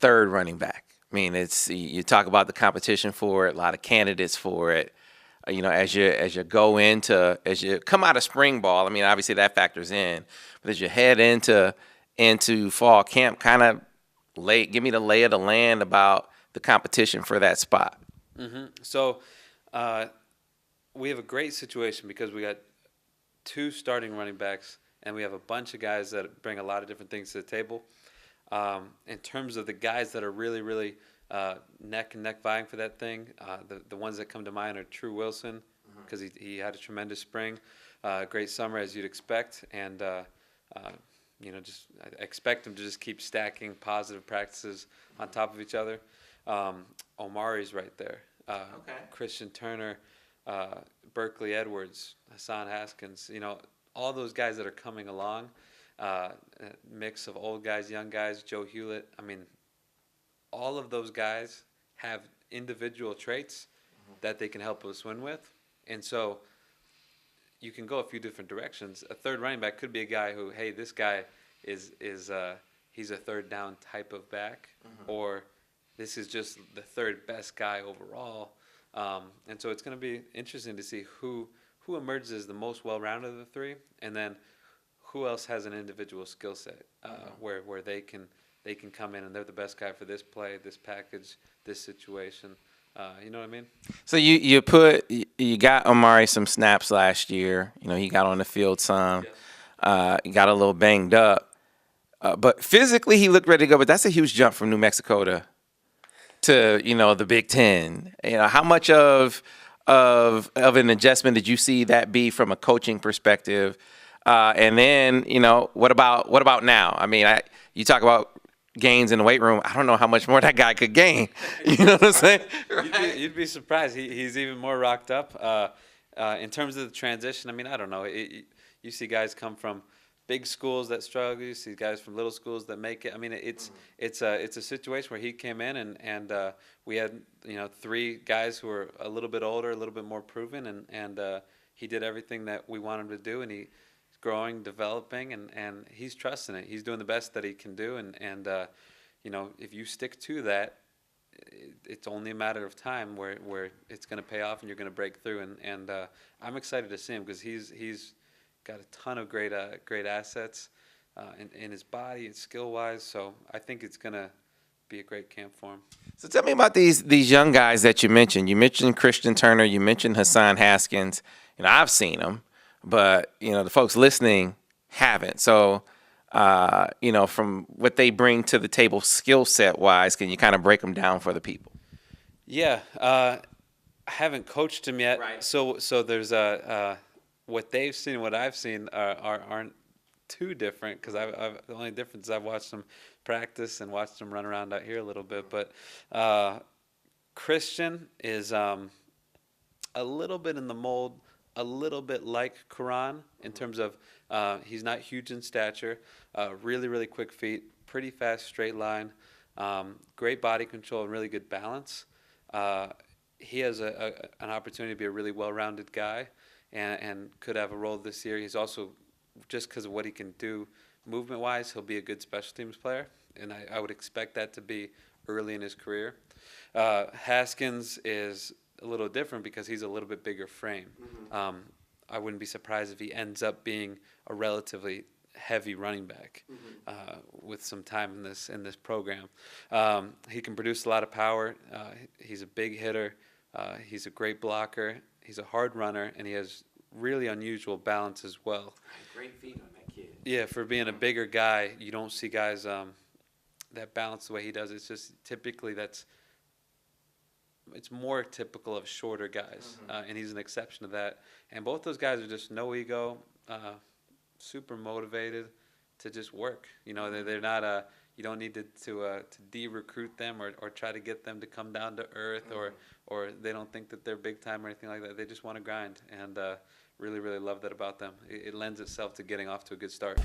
third running back? I mean, you talk about the competition for it, a lot of candidates for it. As you come out of spring ball, I mean, obviously that factors in, but as you head into fall camp, kind of give me the lay of the land about the competition for that spot. Mm-hmm. So we have a great situation because we got 2 starting running backs, and we have a bunch of guys that bring a lot of different things to the table. In terms of the guys that are really, really neck and neck vying for that thing, the ones that come to mind are True Wilson, because he had a tremendous spring, great summer as you'd expect, and I expect him to just keep stacking positive practices on top of each other. Omari's right there. Christian Turner, Berkeley Edwards, Hasan Haskins, all those guys that are coming along, mix of old guys, young guys, Joe Hewlett. I mean, all of those guys have individual traits that they can help us win with. And so you can go a few different directions. A third running back could be a guy who, hey, this guy is he's a third down type of back, or this is just the third best guy overall. And so it's going to be interesting to see who emerges as the most well-rounded of the 3, and then who else has an individual skill set where they can come in and they're the best guy for this play, this package, this situation. You know what I mean? So you got Omari some snaps last year. He got on the field some. Yes. He got a little banged up. But physically he looked ready to go, but that's a huge jump from New Mexico to the Big Ten. How much of an adjustment did you see that be from a coaching perspective? And then, what about now? I mean, you talk about gains in the weight room. I don't know how much more that guy could gain. You know what I'm saying? Right? You'd be surprised. He's even more rocked up. In terms of the transition, I mean, I don't know. You see guys come from big schools that struggle. You see guys from little schools that make it. I mean, it's a situation where he came in and we had 3 guys who were a little bit older, a little bit more proven, and he did everything that we want him to do, and he's growing, developing, and he's trusting it. He's doing the best that he can do, and if you stick to that, it's only a matter of time where it's going to pay off and you're going to break through, and I'm excited to see him because he's got a ton of great assets in his body and skill-wise, so I think it's going to be a great camp for him. So tell me about these young guys that you mentioned. You mentioned Christian Turner. You mentioned Hasan Haskins. I've seen them, but the folks listening haven't. So from what they bring to the table skill set wise, can you kind of break them down for the people? Yeah, I haven't coached them yet, right. So there's what they've seen and what I've seen aren't too different, because the only difference is I've watched them practice and watched them run around out here a little bit. But Christian is a little bit in the mold, a little bit like Quran in terms of he's not huge in stature, really, really quick feet, pretty fast straight line, great body control, and really good balance. He has an opportunity to be a really well-rounded guy and could have a role this year. He's also, just because of what he can do movement-wise, he'll be a good special teams player, and I would expect that to be early in his career. Haskins is a little different because he's a little bit bigger frame. I wouldn't be surprised if he ends up being a relatively heavy running back with some time in this program. He can produce a lot of power. He's a big hitter. He's a great blocker. He's a hard runner, and he has really unusual balance as well. Great feet on that kid. Yeah, for being a bigger guy, you don't see guys that balance the way he does. It's just typically it's more typical of shorter guys, and he's an exception to that. And both those guys are just no ego, super motivated to just work. They're not you don't need to de-recruit them or try to get them to come down to earth, or they don't think that they're big time or anything like that. They just want to grind, and really, really love that about them. It lends itself to getting off to a good start.